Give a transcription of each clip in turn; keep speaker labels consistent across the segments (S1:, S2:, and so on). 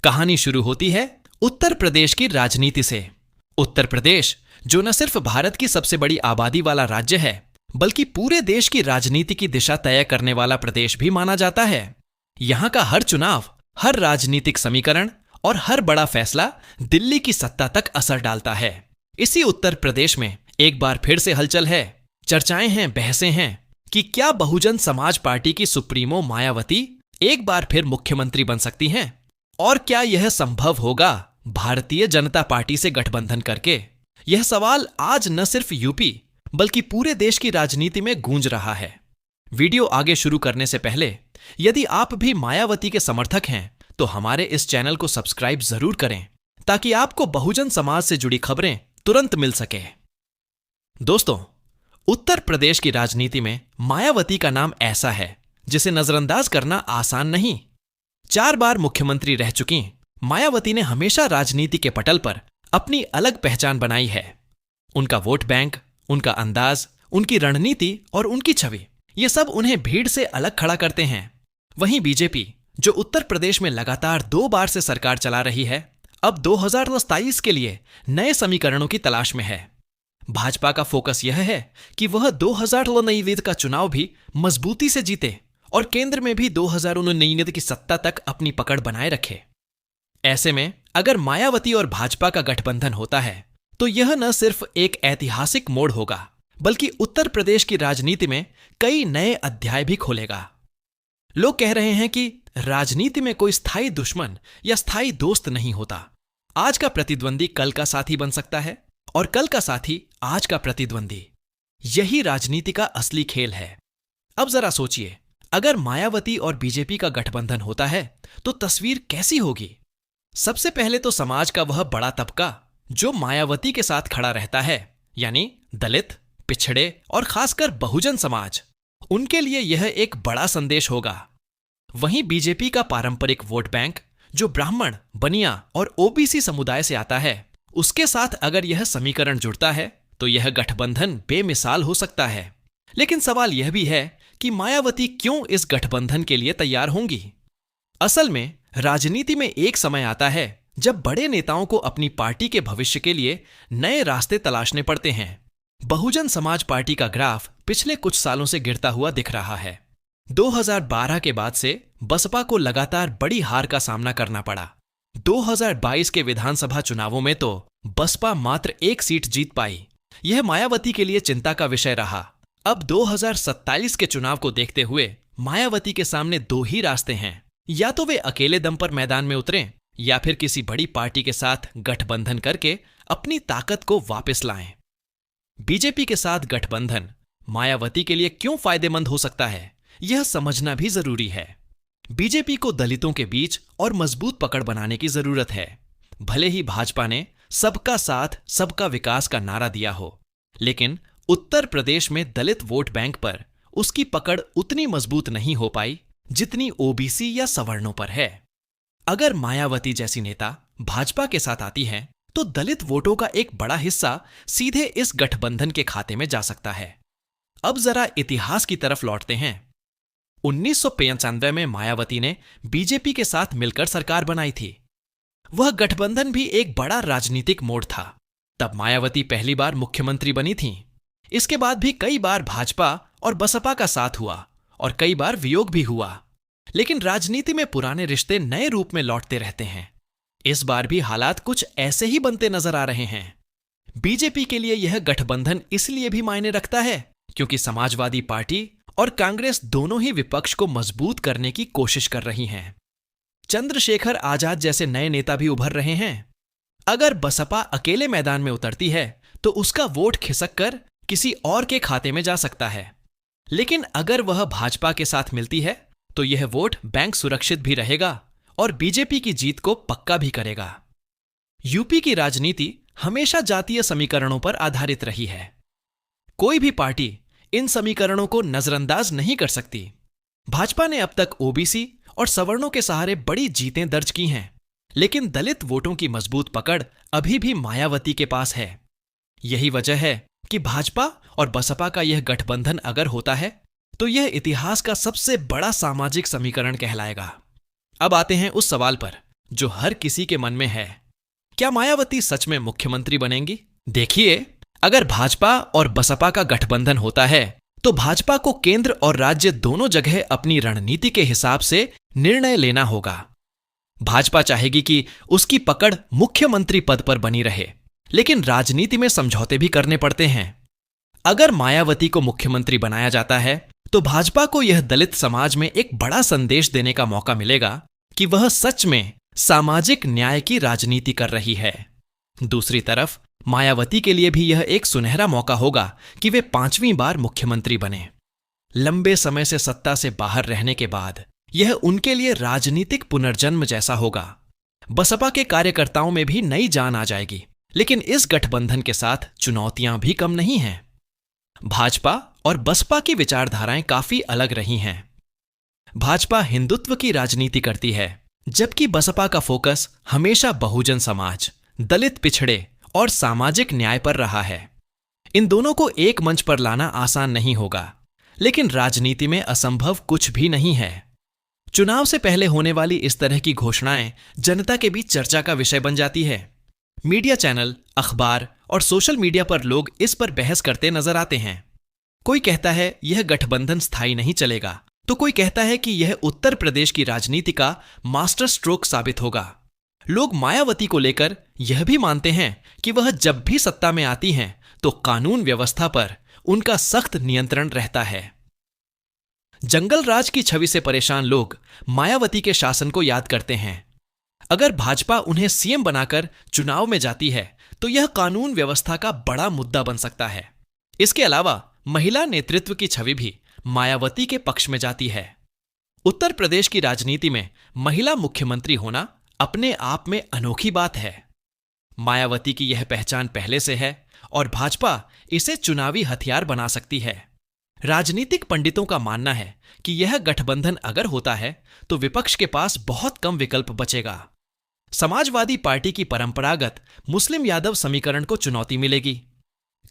S1: कहानी शुरू होती है उत्तर प्रदेश की राजनीति से। उत्तर प्रदेश जो न सिर्फ भारत की सबसे बड़ी आबादी वाला राज्य है, बल्कि पूरे देश की राजनीति की दिशा तय करने वाला प्रदेश भी माना जाता है। यहाँ का हर चुनाव, हर राजनीतिक समीकरण और हर बड़ा फैसला दिल्ली की सत्ता तक असर डालता है। इसी उत्तर प्रदेश में एक बार फिर से हलचल है, चर्चाएं हैं, बहसें हैं कि क्या बहुजन समाज पार्टी की सुप्रीमो मायावती एक बार फिर मुख्यमंत्री बन सकती हैं, और क्या यह संभव होगा भारतीय जनता पार्टी से गठबंधन करके। यह सवाल आज न सिर्फ यूपी बल्कि पूरे देश की राजनीति में गूंज रहा है। वीडियो आगे शुरू करने से पहले यदि आप भी मायावती के समर्थक हैं तो हमारे इस चैनल को सब्सक्राइब जरूर करें, ताकि आपको बहुजन समाज से जुड़ी खबरें तुरंत मिल सके। दोस्तों, उत्तर प्रदेश की राजनीति में मायावती का नाम ऐसा है जिसे नजरअंदाज करना आसान नहीं। 4 बार मुख्यमंत्री रह चुकी मायावती ने हमेशा राजनीति के पटल पर अपनी अलग पहचान बनाई है। उनका वोट बैंक, उनका अंदाज, उनकी रणनीति और उनकी छवि, ये सब उन्हें भीड़ से अलग खड़ा करते हैं। वहीं बीजेपी, जो उत्तर प्रदेश में लगातार 2 बार से सरकार चला रही है, अब 2027 के लिए नए समीकरणों की तलाश में है। भाजपा का फोकस यह है कि वह 2019 का चुनाव भी मजबूती से जीते और केंद्र में भी 2019 की सत्ता तक अपनी पकड़ बनाए रखे। ऐसे में अगर मायावती और भाजपा का गठबंधन होता है तो यह न सिर्फ एक ऐतिहासिक मोड़ होगा, बल्कि उत्तर प्रदेश की राजनीति में कई नए अध्याय भी खोलेगा। लोग कह रहे हैं कि राजनीति में कोई स्थायी दुश्मन या स्थायी दोस्त नहीं होता। आज का प्रतिद्वंदी कल का साथी बन सकता है और कल का साथी आज का प्रतिद्वंदी। यही राजनीति का असली खेल है। अब जरा सोचिए, अगर मायावती और बीजेपी का गठबंधन होता है तो तस्वीर कैसी होगी। सबसे पहले तो समाज का वह बड़ा तबका जो मायावती के साथ खड़ा रहता है, यानी दलित, पिछड़े और खासकर बहुजन समाज, उनके लिए यह एक बड़ा संदेश होगा। वहीं बीजेपी का पारंपरिक वोट बैंक जो ब्राह्मण, बनिया और ओबीसी समुदाय से आता है, उसके साथ अगर यह समीकरण जुड़ता है तो यह गठबंधन बेमिसाल हो सकता है। लेकिन सवाल यह भी है कि मायावती क्यों इस गठबंधन के लिए तैयार होंगी। असल में राजनीति में एक समय आता है जब बड़े नेताओं को अपनी पार्टी के भविष्य के लिए नए रास्ते तलाशने पड़ते हैं। बहुजन समाज पार्टी का ग्राफ पिछले कुछ सालों से गिरता हुआ दिख रहा है। 2012 के बाद से बसपा को लगातार बड़ी हार का सामना करना पड़ा। 2022 के विधानसभा चुनावों में तो बसपा मात्र 1 सीट जीत पाई। यह मायावती के लिए चिंता का विषय रहा। अब 2027 के चुनाव को देखते हुए मायावती के सामने 2 ही रास्ते हैं, या तो वे अकेले दम पर मैदान में उतरें या फिर किसी बड़ी पार्टी के साथ गठबंधन करके अपनी ताकत को वापस लाएं। बीजेपी के साथ गठबंधन मायावती के लिए क्यों फायदेमंद हो सकता है, यह समझना भी जरूरी है। बीजेपी को दलितों के बीच और मजबूत पकड़ बनाने की जरूरत है। भले ही भाजपा ने सबका साथ सबका विकास का नारा दिया हो, लेकिन उत्तर प्रदेश में दलित वोट बैंक पर उसकी पकड़ उतनी मजबूत नहीं हो पाई जितनी ओबीसी या सवर्णों पर है। अगर मायावती जैसी नेता भाजपा के साथ आती हैं तो दलित वोटों का एक बड़ा हिस्सा सीधे इस गठबंधन के खाते में जा सकता है। अब जरा इतिहास की तरफ लौटते हैं। 1995 में मायावती ने बीजेपी के साथ मिलकर सरकार बनाई थी। वह गठबंधन भी एक बड़ा राजनीतिक मोड़ था। तब मायावती पहली बार मुख्यमंत्री बनी थी। इसके बाद भी कई बार भाजपा और बसपा का साथ हुआ और कई बार वियोग भी हुआ। लेकिन राजनीति में पुराने रिश्ते नए रूप में लौटते रहते हैं। इस बार भी हालात कुछ ऐसे ही बनते नजर आ रहे हैं। बीजेपी के लिए यह गठबंधन इसलिए भी मायने रखता है क्योंकि समाजवादी पार्टी और कांग्रेस दोनों ही विपक्ष को मजबूत करने की कोशिश कर रही हैं। चंद्रशेखर आजाद जैसे नए नेता भी उभर रहे हैं। अगर बसपा अकेले मैदान में उतरती है तो उसका वोट खिसक कर किसी और के खाते में जा सकता है। लेकिन अगर वह भाजपा के साथ मिलती है तो यह वोट बैंक सुरक्षित भी रहेगा और बीजेपी की जीत को पक्का भी करेगा। यूपी की राजनीति हमेशा जातीय समीकरणों पर आधारित रही है। कोई भी पार्टी इन समीकरणों को नजरअंदाज नहीं कर सकती। भाजपा ने अब तक ओबीसी और सवर्णों के सहारे बड़ी जीतें दर्ज की हैं, लेकिन दलित वोटों की मजबूत पकड़ अभी भी मायावती के पास है। यही वजह है कि भाजपा और बसपा का यह गठबंधन अगर होता है तो यह इतिहास का सबसे बड़ा सामाजिक समीकरण कहलाएगा। अब आते हैं उस सवाल पर जो हर किसी के मन में है। क्या मायावती सच में मुख्यमंत्री बनेंगी? देखिए, अगर भाजपा और बसपा का गठबंधन होता है तो भाजपा को केंद्र और राज्य दोनों जगह अपनी रणनीति के हिसाब से निर्णय लेना होगा। भाजपा चाहेगी कि उसकी पकड़ मुख्यमंत्री पद पर बनी रहे, लेकिन राजनीति में समझौते भी करने पड़ते हैं। अगर मायावती को मुख्यमंत्री बनाया जाता है तो भाजपा को यह दलित समाज में एक बड़ा संदेश देने का मौका मिलेगा कि वह सच में सामाजिक न्याय की राजनीति कर रही है। दूसरी तरफ मायावती के लिए भी यह एक सुनहरा मौका होगा कि वे 5वीं बार मुख्यमंत्री बने। लंबे समय से सत्ता से बाहर रहने के बाद यह उनके लिए राजनीतिक पुनर्जन्म जैसा होगा। बसपा के कार्यकर्ताओं में भी नई जान आ जाएगी, लेकिन इस गठबंधन के साथ चुनौतियां भी कम नहीं हैं। भाजपा और बसपा की विचारधाराएं काफी अलग रही हैं। भाजपा हिंदुत्व की राजनीति करती है, जबकि बसपा का फोकस हमेशा बहुजन समाज, दलित पिछड़े और सामाजिक न्याय पर रहा है। इन दोनों को एक मंच पर लाना आसान नहीं होगा, लेकिन राजनीति में असंभव कुछ भी नहीं है। चुनाव से पहले होने वाली इस तरह की घोषणाएं जनता के बीच चर्चा का विषय बन जाती है। मीडिया चैनल, अखबार और सोशल मीडिया पर लोग इस पर बहस करते नजर आते हैं। कोई कहता है यह गठबंधन स्थायी नहीं चलेगा, तो कोई कहता है कि यह उत्तर प्रदेश की राजनीति का मास्टर स्ट्रोक साबित होगा। लोग मायावती को लेकर यह भी मानते हैं कि वह जब भी सत्ता में आती हैं तो कानून व्यवस्था पर उनका सख्त नियंत्रण रहता है। जंगल राज की छवि से परेशान लोग मायावती के शासन को याद करते हैं। अगर भाजपा उन्हें सीएम बनाकर चुनाव में जाती है तो यह कानून व्यवस्था का बड़ा मुद्दा बन सकता है। इसके अलावा महिला नेतृत्व की छवि भी मायावती के पक्ष में जाती है। उत्तर प्रदेश की राजनीति में महिला मुख्यमंत्री होना अपने आप में अनोखी बात है। मायावती की यह पहचान पहले से है और भाजपा इसे चुनावी हथियार बना सकती है। राजनीतिक पंडितों का मानना है कि यह गठबंधन अगर होता है तो विपक्ष के पास बहुत कम विकल्प बचेगा। समाजवादी पार्टी की परंपरागत मुस्लिम यादव समीकरण को चुनौती मिलेगी।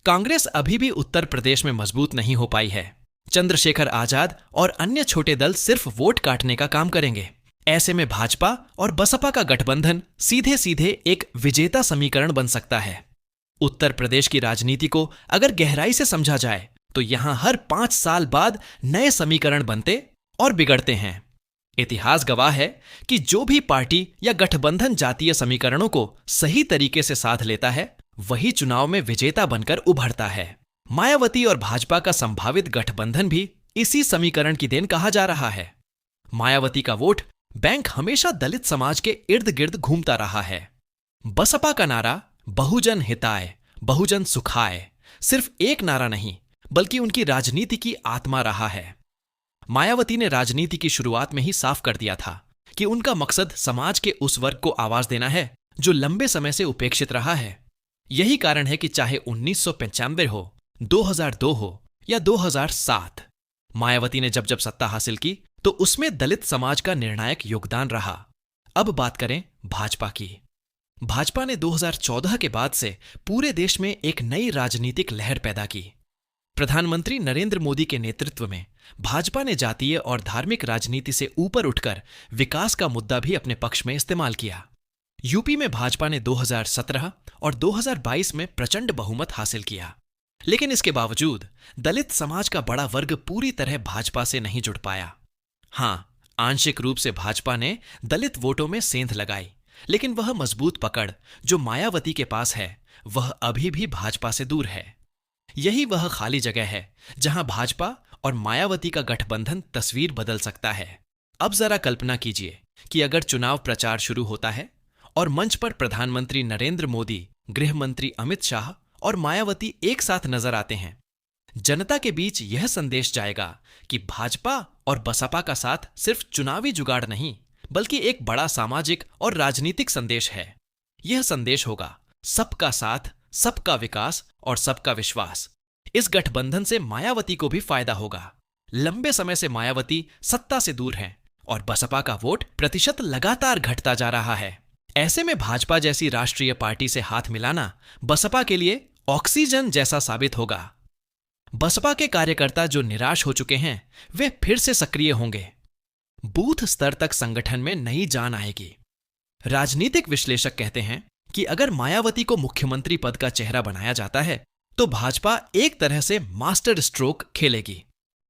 S1: कांग्रेस अभी भी उत्तर प्रदेश में मजबूत नहीं हो पाई है। चंद्रशेखर आजाद और अन्य छोटे दल सिर्फ वोट काटने का काम करेंगे। ऐसे में भाजपा और बसपा का गठबंधन सीधे सीधे एक विजेता समीकरण बन सकता है। उत्तर प्रदेश की राजनीति को अगर गहराई से समझा जाए तो यहां हर 5 साल बाद नए समीकरण बनते और बिगड़ते हैं। इतिहास गवाह है कि जो भी पार्टी या गठबंधन जातीय समीकरणों को सही तरीके से साध लेता है वही चुनाव में विजेता बनकर उभरता है। मायावती और भाजपा का संभावित गठबंधन भी इसी समीकरण की देन कहा जा रहा है। मायावती का वोट बैंक हमेशा दलित समाज के इर्द गिर्द घूमता रहा है। बसपा का नारा बहुजन हिताय, बहुजन सुखाय सिर्फ एक नारा नहीं बल्कि उनकी राजनीति की आत्मा रहा है। मायावती ने राजनीति की शुरुआत में ही साफ कर दिया था कि उनका मकसद समाज के उस वर्ग को आवाज देना है जो लंबे समय से उपेक्षित रहा है। यही कारण है कि चाहे 1995 हो, 2002 हो या 2007, मायावती ने जब जब सत्ता हासिल की तो उसमें दलित समाज का निर्णायक योगदान रहा। अब बात करें भाजपा की। भाजपा ने 2014 के बाद से पूरे देश में एक नई राजनीतिक लहर पैदा की। प्रधानमंत्री नरेंद्र मोदी के नेतृत्व में भाजपा ने जातीय और धार्मिक राजनीति से ऊपर उठकर विकास का मुद्दा भी अपने पक्ष में इस्तेमाल किया। यूपी में भाजपा ने 2017 और 2022 में प्रचंड बहुमत हासिल किया, लेकिन इसके बावजूद दलित समाज का बड़ा वर्ग पूरी तरह भाजपा से नहीं जुड़ पाया। हां, आंशिक रूप से भाजपा ने दलित वोटों में सेंध लगाई, लेकिन वह मजबूत पकड़ जो मायावती के पास है वह अभी भी भाजपा से दूर है। यही वह खाली जगह है जहां भाजपा और मायावती का गठबंधन तस्वीर बदल सकता है। अब जरा कल्पना कीजिए कि अगर चुनाव प्रचार शुरू होता है और मंच पर प्रधानमंत्री नरेंद्र मोदी, गृह मंत्री अमित शाह और मायावती एक साथ नजर आते हैं। जनता के बीच यह संदेश जाएगा कि भाजपा और बसपा का साथ सिर्फ चुनावी जुगाड़ नहीं बल्कि एक बड़ा सामाजिक और राजनीतिक संदेश है। यह संदेश होगा सबका साथ, सबका विकास और सबका विश्वास। इस गठबंधन से मायावती को भी फायदा होगा। लंबे समय से मायावती सत्ता से दूर हैं और बसपा का वोट प्रतिशत लगातार घटता जा रहा है। ऐसे में भाजपा जैसी राष्ट्रीय पार्टी से हाथ मिलाना बसपा के लिए ऑक्सीजन जैसा साबित होगा। बसपा के कार्यकर्ता जो निराश हो चुके हैं वे फिर से सक्रिय होंगे। बूथ स्तर तक संगठन में नई जान आएगी। राजनीतिक विश्लेषक कहते हैं कि अगर मायावती को मुख्यमंत्री पद का चेहरा बनाया जाता है तो भाजपा एक तरह से मास्टर स्ट्रोक खेलेगी।